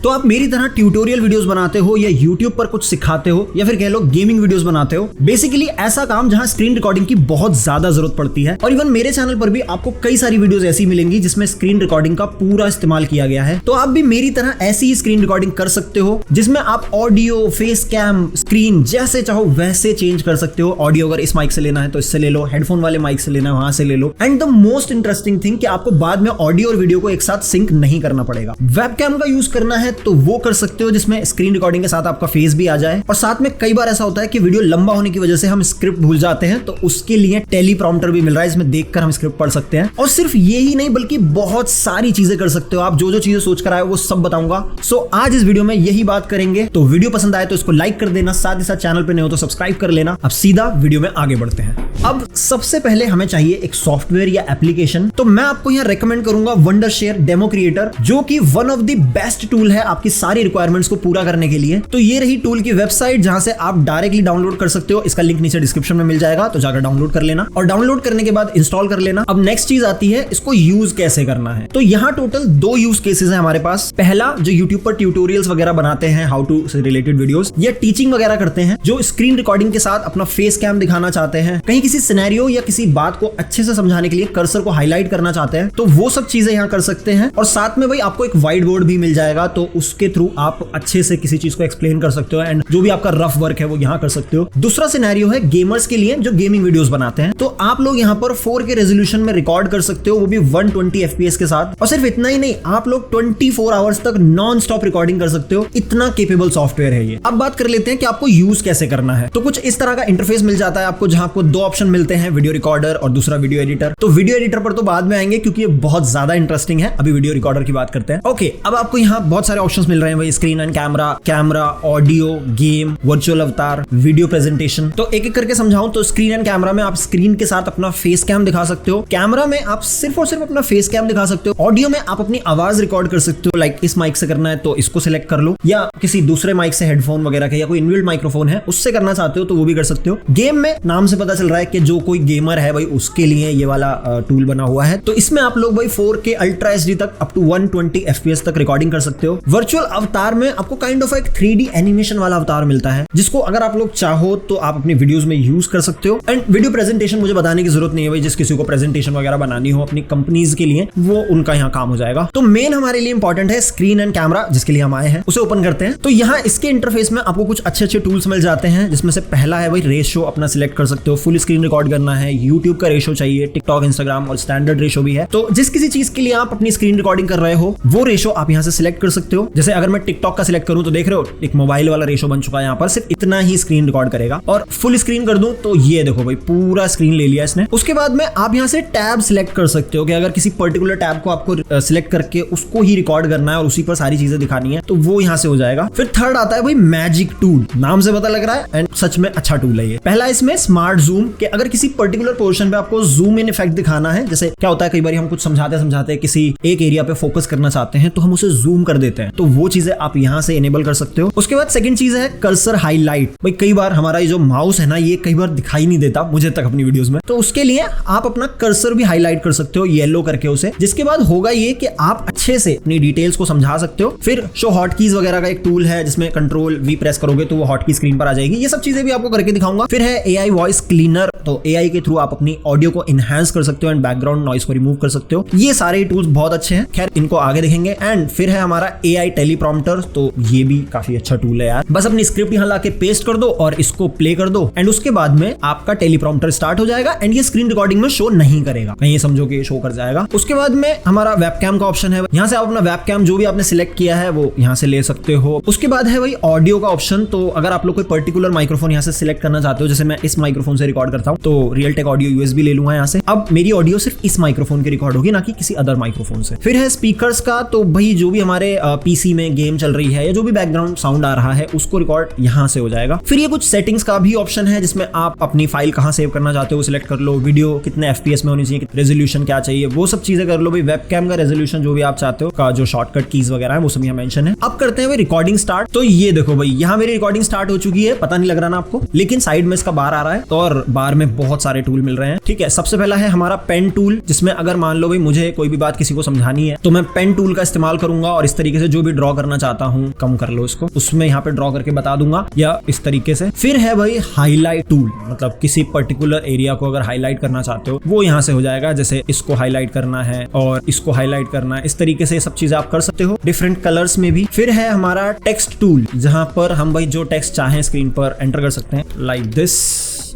तो आप मेरी तरह ट्यूटोरियल वीडियोस बनाते हो या यूट्यूब पर कुछ सिखाते हो या फिर कह लो गेमिंग वीडियोस बनाते हो, बेसिकली ऐसा काम जहां स्क्रीन रिकॉर्डिंग की बहुत ज्यादा जरूरत पड़ती है। और इवन मेरे चैनल पर भी आपको कई सारी वीडियोस ऐसी मिलेंगी जिसमें स्क्रीन रिकॉर्डिंग का पूरा इस्तेमाल किया गया है। तो आप भी मेरी तरह ऐसी ही स्क्रीन रिकॉर्डिंग कर सकते हो जिसमें आप ऑडियो, फेस कैम, स्क्रीन जैसे चाहो वैसे चेंज कर सकते हो। ऑडियो अगर इस माइक से लेना है तो इससे ले लो, हेडफोन वाले माइक से लेना है वहां से ले लो। And the most interesting thing कि आपको बाद में ऑडियो और वीडियो को एक साथ सिंक नहीं करना पड़ेगा। वेबकैम का यूज करना है तो वो कर सकते हो जिसमें स्क्रीन रिकॉर्डिंग के साथ आपका फेस भी आ जाए। और साथ में कई बार ऐसा होता है कि वीडियो लंबा होने की वजह से हम स्क्रिप्ट भूल जाते हैं, तो उसके लिए टेलीप्रॉम्प्टर भी मिल रहा है, इसमें देखकर हम स्क्रिप्ट पढ़ सकते हैं। और सिर्फ ये ही नहीं बल्कि बहुत सारी चीजें कर सकते हो आप। जो जो चीजें सोच कर आए वो सब बताऊंगा। सो आज इस वीडियो में यही बात करेंगे। तो वीडियो पसंद आए तो इसको लाइक कर देना, साथ ही साथ चैनल पे नए हो तो सब्सक्राइब कर लेना। अब सीधा वीडियो में आगे बढ़ते हैं। अब सबसे पहले हमें चाहिए एक सॉफ्टवेयर या एप्लीकेशन। तो मैं आपको यहां रेकमेंड करूंगा वंडरशेयर डेमो क्रिएटर, जो कि one of the best tool है आपकी सारी रिक्वायरमेंट्स को पूरा करने के लिए। तो ये रही टूल की वेबसाइट जहां से आप डायरेक्टली डाउनलोड कर सकते हो। इसका लिंक नीचे डिस्क्रिप्शन में मिल जाएगा, तो जाकर डाउनलोड कर लेना और डाउनलोड करने के बाद इंस्टॉल कर लेना। अब नेक्स्ट चीज आती है इसको यूज कैसे करना है। तो यहाँ टोटल 2 यूज केसेस है हमारे पास। पहला जो यूट्यूब पर ट्यूटोरियल्स वगैरह बनाते हैं, हाउ टू से रिलेटेड वीडियोस, या टीचिंग वगैरह करते हैं, जो स्क्रीन रिकॉर्डिंग के साथ अपना फेस कैम दिखाना चाहते हैं, कहीं किसी सिनेरियो या किसी बात को अच्छे से समझाने के लिए कर्सर को हाईलाइट करना चाहते हैं, तो वो सब चीजें यहाँ कर सकते हैं। और साथ में भाई आपको एक व्हाइट बोर्ड भी मिल जाएगा, तो उसके थ्रू आप अच्छे से किसी चीज को एक्सप्लेन कर सकते हो एंड जो भी आपका रफ वर्क है वो यहाँ कर सकते हो। दूसरा सिनेरियो है गेमर्स के लिए जो गेमिंग वीडियोस बनाते हैं। तो आप लोग यहाँ पर 4K रेजोल्यूशन में रिकॉर्ड कर सकते हो, वो भी 120 FPS के साथ। और सिर्फ इतना ही नहीं, आप लोग 24 आवर्स तक नॉन स्टॉप रिकॉर्डिंग कर सकते हो। इतना केपेबल सॉफ्टवेयर है ये। अब बात कर लेते हैं कि आपको यूज कैसे करना है। तो कुछ इस तरह का इंटरफेस मिल जाता है आपको, जहां आपको 2 ऑप्शन मिलते हैं, वीडियो रिकॉर्डर और दूसरा वीडियो एडिटर। तो वीडियो एडिटर पर तो बाद में आएंगे क्योंकि ये बहुत ज्यादा इंटरेस्टिंग है। अभी वीडियो रिकॉर्डर की बात करते हैं। ओके, अब आपको यहाँ बहुत सारे ऑप्शंस मिल रहे हैं भाई, screen and camera, audio, game, virtual अवतार, वीडियो प्रेजेंटेशन। तो एक एक करके समझाऊं तो स्क्रीन एंड कैमरा में आप स्क्रीन के साथ अपना फेस कैम दिखा सकते हो। कैमरा में आप सिर्फ और सिर्फ अपना फेस कैम दिखा सकते हो। ऑडियो में आप अपनी आवाज रिकॉर्ड कर सकते हो, लाइक इस माइक से करना है तो इसको सिलेक्ट कर लो, या किसी दूसरे माइक से, हेडफोन वगैरह के या कोई इनबिल्ट माइक्रोफोन है उससे करना चाहते हो तो वो भी कर सकते हो। गेम में नाम से पता चल रहा है कि जो कोई गेमर है भाई उसके लिए ये वाला टूल बना हुआ है। तो इसमें आप लोग भाई 4K अल्ट्रा HD तक अप टू 120 FPS तक रिकॉर्डिंग कर सकते हो। वर्चुअल अवतार में आपको काइंड ऑफ एक 3D एनिमेशन वाला अवतार मिलता है, जिसको अगर आप लोग चाहो तो आप अपनी वीडियोस में यूज कर सकते हो। एंड वीडियो प्रेजेंटेशन मुझे बताने की जरूरत नहीं है भाई, जिस किसी को प्रेजेंटेशन वगैरह बनानी हो अपनी कंपनीज के लिए, वो उनका यहाँ काम हो जाएगा। तो मेन हमारे लिए इंपॉर्टेंट है स्क्रीन एंड कैमरा, जिसके लिए हम आए हैं, उसे ओपन करते हैं। तो यहाँ इसके इंटरफेस में आपको कुछ अच्छे टूल्स मिल जाते हैं, जिसमें से पहला है भाई रेशो अपना सिलेक्ट कर सकते हो। फुल स्क्रीन रिकॉर्ड करना है, यूट्यूब का रेशो चाहिए, टिकटॉक, इंस्टाग्राम और स्टैंडर्ड रेशो भी है। तो जिस किसी चीज के लिए आप अपनी स्क्रीन रिकॉर्डिंग कर रहे हो वो रेशो आप यहाँ से सिलेक्ट कर सकते हो। जैसे अगर मैं टिकटॉक का सिलेक्ट करूं तो देख रहे हो एक मोबाइल वाला रेशो बन चुका है, यहाँ पर सिर्फ इतना ही स्क्रीन रिकॉर्ड करेगा। और फुल स्क्रीन कर दूं तो ये देखो भाई पूरा स्क्रीन ले लिया इसने। उसके बाद में आप यहाँ से टैब सिलेक्ट कर सकते हो कि अगर किसी पर्टिकुलर टैब को आपको सिलेक्ट करके उसको ही रिकॉर्ड करना है और उसी पर सारी चीजें दिखानी है तो वो यहाँ से हो जाएगा। फिर थर्ड आता है भाई मैजिक टूल, नाम से पता लग रहा है एंड सच में अच्छा टूल है ये। पहला इसमें स्मार्ट जूम, कि अगर किसी पर्टिकुलर पोर्शन पे आपको जूम इन इफेक्ट दिखाना है, जैसे क्या होता है कई बार हम कुछ समझाते किसी एक एरिया पे फोकस करना चाहते हैं तो हम उसे जूम कर देते हैं, तो वो चीजें आप यहाँ से इनेबल कर सकते हो। उसके बाद सेकंड चीज है कर्सर हाईलाइट। भाई कई बार हमारा ये जो माउस है ना, ये कई बार दिखाई नहीं देता मुझे तक अपनी वीडियोस में, तो उसके लिए आप अपना कर्सर भी हाईलाइट कर सकते हो येलो करके उसे। जिसके बाद होगा ये कि आप अच्छे से अपनी डिटेल्स को समझा सकते हो। फिर शो हॉटकीज वगैरह का एक टूल है जिसमें कंट्रोल V प्रेस करोगे तो वो हॉटकी स्क्रीन पर आ जाएगी। ये सब चीजें भी आपको करके दिखाऊंगा। फिर है AI वॉइस क्लीनर, तो AI के थ्रू आप अपनी ऑडियो को इनहैंस कर सकते हो एंड बैकग्राउंड नॉइस को रिमूव कर सकते हो। ये सारे टूल्स बहुत अच्छे हैं, खैर इनको आगे देखेंगे। एंड फिर है हमारा AI टेलीप्रॉम्प्टर, तो ये भी काफी अच्छा टूल है यार। बस अपनी स्क्रिप्ट यहाँ लाके पेस्ट कर दो और इसको प्ले कर दो एंड उसके बाद में आपका टेलीप्रॉम्प्टर स्टार्ट हो जाएगा एंड ये स्क्रीन रिकॉर्डिंग में शो नहीं करेगा, कहीं समझो कि शो कर जाएगा। उसके बाद में हमारा वेबकैम का ऑप्शन है, यहाँ से आप अपना वेबकैम जो भी आपने सिलेक्ट किया है वो यहाँ से ले सकते हो। उसके बाद है भाई ऑडियो का ऑप्शन, तो अगर आप लोग कोई पर्टिकुलर माइक्रोफोन यहाँ से सिलेक्ट करना चाहते हो, जैसे मैं इस माइक्रोफोन से रिकॉर्ड करता हूँ तो रियलटेक ऑडियो USB ले लूंगा यहाँ से। अब मेरी ऑडियो सिर्फ इस माइक्रोफोन की रिकॉर्ड होगी, ना कि किसी अदर माइक्रोफोन से। फिर है स्पीकर्स का, तो भाई जो भी हमारे PC में गेम चल रही है या जो भी बैकग्राउंड साउंड आ रहा है उसको रिकॉर्ड यहाँ से हो जाएगा। फिर ये कुछ सेटिंग्स का भी ऑप्शन है जिसमें आप अपनी फाइल कहाँ सेव करना चाहते हो सिलेक्ट कर लो, वीडियो कितने FPS में होनी चाहिए, रेजोल्यूशन क्या चाहिए, वो सब चीजें कर लो भाई। वेबकैम का रेजोल्यूशन जो भी आप चाहते हो का जो शॉर्टकट कीज वगैरह है वो सब यहाँ मेंशन है। अब करते हैं भाई रिकॉर्डिंग स्टार्ट। तो ये देखो भाई यहाँ मेरी रिकॉर्डिंग स्टार्ट हो चुकी है, पता नहीं लग रहा ना आपको, लेकिन साइड में इसका बार आ रहा है तो और बार हमें बहुत सारे टूल मिल रहे हैं। ठीक है, सबसे पहला है हमारा पेन टूल, जिसमें अगर मान लो भाई मुझे कोई भी बात किसी को समझानी है तो मैं पेन टूल का इस्तेमाल करूंगा और इस तरीके से जो भी ड्रॉ करना चाहता हूं, कम कर लो इसको, उसमें यहाँ पे ड्रॉ करके बता दूंगा या इस तरीके से। फिर है भाई हाईलाइट टूल, मतलब किसी पर्टिकुलर एरिया को अगर हाईलाइट करना चाहते हो वो यहाँ से हो जाएगा, जैसे इसको हाईलाइट करना है और इसको हाईलाइट करना है, इस तरीके से सब चीजें आप कर सकते हो डिफरेंट कलर्स में भी। फिर है हमारा टेक्स्ट टूल, जहां पर हम भाई जो टेक्स्ट चाहें स्क्रीन पर एंटर कर सकते हैं, लाइक दिस।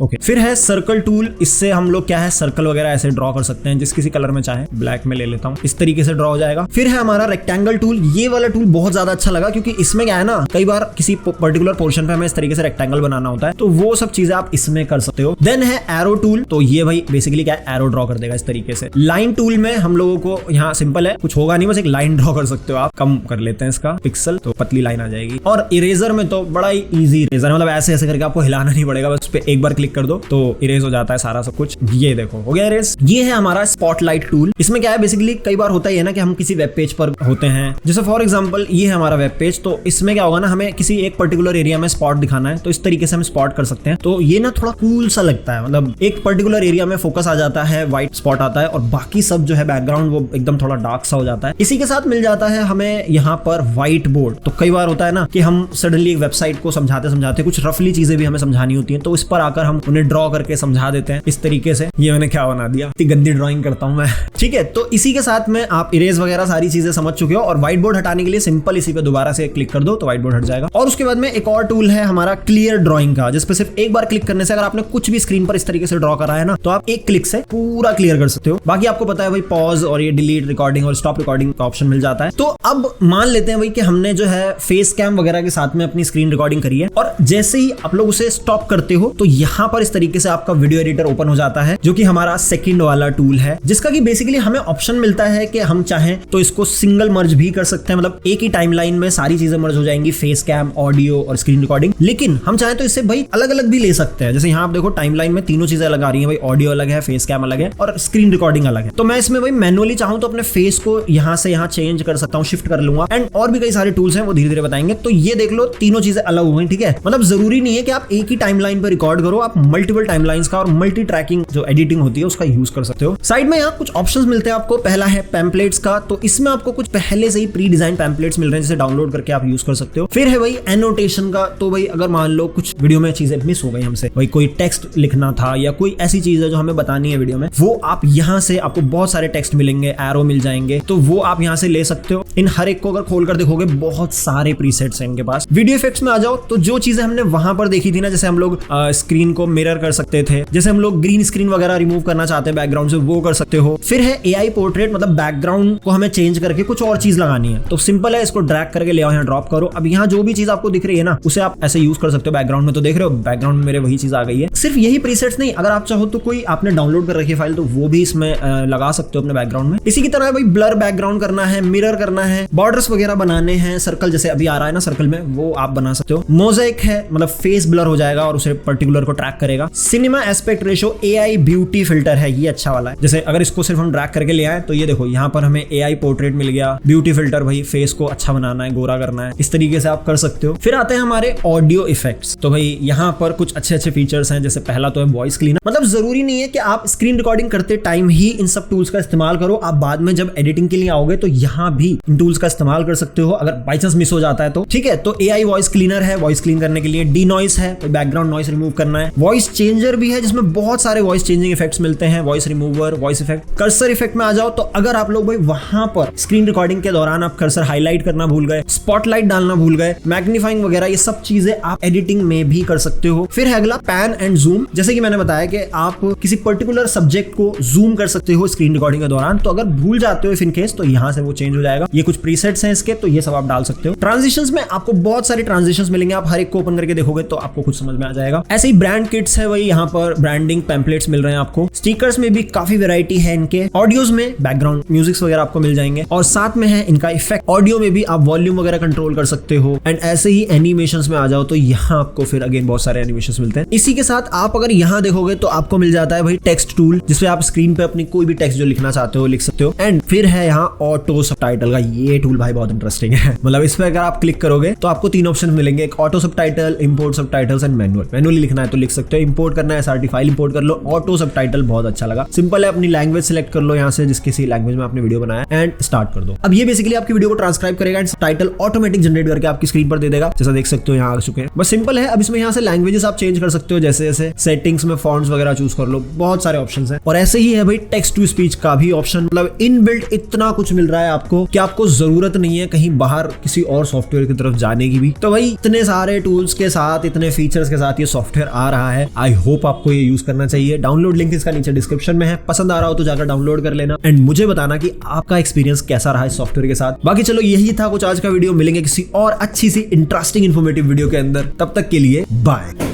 ओके, फिर है सर्कल टूल, इससे हम लोग क्या है सर्कल वगैरह ऐसे ड्रॉ कर सकते हैं जिस किसी कलर में चाहे, ब्लैक में ले लेता हूँ, इस तरीके से ड्रॉ हो जाएगा। फिर है हमारा रेक्टेंगल टूल, ये वाला टूल बहुत ज्यादा अच्छा लगा क्योंकि इसमें क्या है ना, कई बार किसी पर्टिकुलर पोर्शन पे हमें इस तरीके से रेक्टेंगल बनाना होता है, तो वो सब चीजें आप इसमें कर सकते हो। देन है एरो टूल, तो ये भाई बेसिकली क्या है, एरो ड्रॉ कर देगा इस तरीके से। लाइन टूल में हम लोगों को यहाँ सिंपल है, कुछ होगा नहीं, बस एक लाइन ड्रॉ कर सकते हो आप, कम कर लेते हैं इसका पिक्सल, तो पतली लाइन आ जाएगी। और इरेजर में तो बड़ा ही इजी इरेजर, मतलब ऐसे ऐसे करके आपको हिलाना नहीं पड़ेगा, बस उस पे एक बार क्लिक कर दो तो इरेज हो जाता है सारा सब कुछ। ये देखो हो गया इरेज। ये है हमारा स्पॉटलाइट टूल, इसमें क्या है बेसिकली कई बार होता ही है ना कि हम किसी वेब पेज पर होते हैं, जैसे फॉर एग्जांपल ये है हमारा वेब पेज, तो इसमें क्या होगा ना, हमें किसी एक पर्टिकुलर एरिया में स्पॉट दिखाना है, तो इस तरीके से हम स्पॉट कर सकते हैं। तो ये ना थोड़ा कूल सा लगता है, मतलब एक पर्टिकुलर एरिया में फोकस आ जाता है, व्हाइट स्पॉट आता है और बाकी सब जो है बैकग्राउंड वो एकदम थोड़ा डार्क सा हो जाता है। इसी के साथ मिल जाता है हमें यहाँ पर व्हाइट बोर्ड। तो कई बार होता है ना कि हम सडनली एक वेबसाइट को समझाते समझाते कुछ रफली चीजें भी हमें समझानी होती है, तो इस पर आकर हम उन्हें ड्रॉ करके समझा देते हैं इस तरीके से। ये मैंने क्या बना दिया, इतनी गंदी ड्राइंग करता हूं मैं। ठीक है, तो इसी के साथ में आप इरेज वगैरह सारी चीजें समझ चुके हो, और व्हाइट बोर्ड हटाने के लिए सिंपल इसी पे दोबारा से क्लिक कर दो तो व्हाइट बोर्ड हट जाएगा। और उसके बाद में एक और टूल है हमारा क्लियर ड्राइंग का, जिस पे सिर्फ एक बार क्लिक करने से अगर आपने कुछ भी स्क्रीन पर इस तरीके से ड्रॉ करा है ना, तो आप एक क्लिक से पूरा क्लियर कर सकते हो। बाकी आपको पता है भाई पॉज और ये डिलीट रिकॉर्डिंग और स्टॉप रिकॉर्डिंग का ऑप्शन मिल जाता है। तो अब मान लेते हैं भाई कि हमने जो है फेस कैम वगैरह के साथ में अपनी स्क्रीन रिकॉर्डिंग करी है, और जैसे ही आप लोग उसे स्टॉप करते हो तो यहाँ पर इस तरीके से आपका वीडियो एडिटर ओपन हो जाता है, जो कि हमारा सेकंड वाला टूल है, जिसका कि बेसिकली हमें ऑप्शन मिलता है कि हम चाहें तो इसको सिंगल मर्ज भी कर सकते हैं, मतलब एक ही टाइमलाइन में सारी चीजें मर्ज हो जाएंगी, फेस कैम, ऑडियो और स्क्रीन रिकॉर्डिंग। लेकिन हम चाहें तो इससे भाई अलग अलग भी ले सकते हैं, जैसे यहाँ आप देखो टाइमलाइन में तीनों चीजें अलग आ रही है, भाई ऑडियो अलग है, फेस कैम अलग है और स्क्रीन रिकॉर्डिंग अलग है। तो मैं इसमें भाई मैनुअली चाहूं तो अपने फेस को यहाँ से यहाँ चेंज कर सकता हूँ, शिफ्ट कर लूंगा, एंड और भी कई सारे टूल्स हैं वो धीरे धीरे बताएंगे। तो ये देख लो तीनों चीजें अलग हो गई। ठीक है, मतलब जरूरी नहीं है कि आप एक ही टाइमलाइन पर रिकॉर्ड करो, आप मल्टीपल टाइमलाइंस का और मल्टी ट्रैकिंग जो एडिटिंग होती है उसका यूज कर सकते हो। साइड में यहाँ कुछ ऑप्शंस मिलते हैं आपको। पहला है पैम्पलेट्स का, तो इसमें आपको कुछ पहले से ही प्री डिजाइन पैम्पलेट्स मिल रहे हैं जिसे डाउनलोड करके आप यूज कर सकते हो। फिर है भाई एनोटेशन का, तो भाई अगर मान लो कुछ वीडियो में चीजें मिस हो गई हमसे, भाई कोई टेक्स्ट लिखना था या कोई ऐसी चीज है जो हमें बतानी है वीडियो में, वो आप यहाँ से आपको बहुत सारे टेक्स्ट मिलेंगे, एरो मिल जाएंगे, तो वो आप यहाँ से ले सकते हो। इन हर एक को अगर खोलकर देखोगे बहुत सारे प्रीसेट्स हैं इनके पास। वीडियो इफेक्ट्स में आ जाओ तो जो चीजें हमने वहां पर देखी थी ना, जैसे हम लोग स्क्रीन को मिरर कर सकते थे, जैसे हम लोग ग्रीन स्क्रीन वगैरह रिमूव करना चाहते हैं बैकग्राउंड से, वो कर सकते हो। फिर है एआई पोर्ट्रेट, मतलब बैकग्राउंड को हमें चेंज करके कुछ और चीज लगानी है, तो सिंपल है, इसको ड्रैग करके ले आओ, यहाँ ड्रॉप करो। अब यहाँ जो भी चीज आपको दिख रही है ना उसे आप ऐसे यूज कर सकते हो बैकग्राउंड में। तो देख रहे हो बैकग्राउंड में मेरे वही चीज आ गई है। सिर्फ यही प्रीसेट्स नहीं, अगर आप चाहो तो कोई आपने डाउनलोड कर रखी है फाइल तो वो भी इसमें लगा सकते हो अपने बैकग्राउंड में। इसी की तरह भाई ब्लर बैकग्राउंड करना है, मिरर करना है, बॉर्डर्स वगैरह बनाने हैं, सर्कल जैसे अभी आ रहा है ना सर्कल में, वो आप बना सकते हो। मोज़ेक है, मतलब फेस ब्लर हो जाएगा और उसे पर्टिकुलर को ट्रैक करेगा। Cinema aspect ratio, AI beauty filter है, ये अच्छा वाला है। जैसे अगर इसको सिर्फ हम ड्रैग करके ले आए तो ये देखो यहाँ पर हमें एआई पोर्ट्रेट मिल गया। ब्यूटी फिल्टर भाई फेस को अच्छा बनाना है, गोरा करना है, इस तरीके से आप कर सकते हो। फिर आते हैं हमारे ऑडियो इफेक्ट्स, तो भाई यहाँ पर कुछ अच्छे अच्छे फीचर्स हैं। जैसे पहला तो है वॉइस क्लीनर, मतलब जरूरी नहीं है कि आप स्क्रीन रिकॉर्डिंग करते टाइम ही इन सब टूल्स का इस्तेमाल करो, आप बाद में जब एडिटिंग के लिए आओगे तो यहाँ भी इन टूल्स का इस्तेमाल कर सकते हो अगर बाई चांस मिस हो जाता है तो। ठीक है, तो एआई वॉइस क्लीनर है, वॉइस क्लीन करने के लिए। डी नॉइस है, बैकग्राउंड नॉइस रिमूव करना है। वॉइस चेंजर भी है जिसमें बहुत सारे वॉइस चेंजिंग इफेक्ट्स मिलते हैं, voice remover, voice effect. Cursor effect में आ जाओ तो अगर आप लोग भाई वहां पर स्क्रीन रिकॉर्डिंग के दौरान आप कर्सर हाईलाइट करना भूल गए, स्पॉटलाइट डालना भूल गए, मैग्नीफाइंग वगैरह, ये सब चीजें आप एडिटिंग में भी कर सकते हो। फिर है अगला पैन एंड जूम, जैसे कि मैंने बताया कि आप किसी पर्टिकुलर सब्जेक्ट को जूम कर सकते हो स्क्रीन रिकॉर्डिंग के दौरान, तो अगर भूल जाते हो इफ इन केस तो यहाँ से वो चेंज हो जाएगा। ये कुछ प्रीसेट्स हैं इसके, तो ये सब आप डाल सकते हो। ट्रांजिशंस में आपको बहुत सारे ट्रांजिशंस मिलेंगे, आप हर एक को ओपन करके देखोगे तो आपको कुछ समझ में आ जाएगा। ऐसे ही ब्रांड किट्स है, वही यहाँ पर ब्रांडिंग पैम्पलेट्स मिल रहे हैं आपको। स्टिकर्स में भी काफी वैरायटी है इनके। ऑडियोज में बैकग्राउंड म्यूजिक्स वगैरह आपको मिल जाएंगे, और साथ में है इनका इफेक्ट। ऑडियो में भी आप वॉल्यूम वगैरह कंट्रोल कर सकते हो। एंड ऐसे ही एनिमेशंस में आ जाओ तो यहाँ आपको फिर अगेन बहुत सारे एनिमेशंस मिलते हैं। इसी के साथ आप अगर यहाँ देखोगे तो आपको मिल जाता है भाई टेक्स्ट टूल, जिसपे आप स्क्रीन पे अपनी कोई भी टेक्स्ट जो लिखना चाहते हो लिख सकते हो। एंड फिर है यहाँ ऑटो सबटाइटल का, ये टूल भाई बहुत इंटरेस्टिंग है। मतलब इसमें अगर आप क्लिक करोगे तो आपको तीन ऑप्शन मिलेंगे, एक auto subtitle, import subtitles and manual. Manually लिखना है तो लिख सकते हो। इंपोर्ट करना है SRT फाइल इंपोर्ट कर लो। ऑटो सब टाइटल बहुत अच्छा लगा, सिंपल है। अपनी लैंग्वेज सिलेक्ट कर लो यहाँ से, जिस किसी लैंग्वेज में आपने वीडियो बनाया एंड स्टार्ट कर दो। अब ये बेसिकली आपकी वीडियो को ट्रांसक्राइब करेगा एंड टाइटल ऑटोमेटिक जनरेट करके आपकी स्क्रीन पर दे देगा, जैसा देख सकते हो यहाँ आ चुके हैं। बस सिंपल है। अब इसमें यहाँ से लैंग्वेजेस आप चेंज कर सकते हो, जैसे जैसे सेटिंग्स में फॉन्ट्स वगैरह चूज कर लो, बहुत सारे ऑप्शंस हैं। और ऐसे ही है भाई टेक्स्ट टू स्पीच का भी ऑप्शन, मतलब इनबिल्ट इतना कुछ मिल रहा है आपको कि आपको जरूरत नहीं है कहीं बाहर किसी और सॉफ्टवेयर की तरफ जाने की भी। तो भाई इतने सारे टूल्स के साथ, इतने फीचर्स के साथ ये सॉफ्टवेयर आ रहा है। आई होप आपको ये यूज करना चाहिए। डाउनलोड लिंक इसका नीचे डिस्क्रिप्शन में है, पसंद आ रहा हो तो जाकर डाउनलोड कर लेना एंड मुझे बताना कि आपका एक्सपीरियंस कैसा रहा इस सॉफ्टवेयर के साथ। बाकी चलो यही था कुछ आज का वीडियो, मिलेंगे किसी और अच्छी सी इंटरेस्टिंग इन्फॉर्मेटिव वीडियो के अंदर, तब तक के लिए बाय।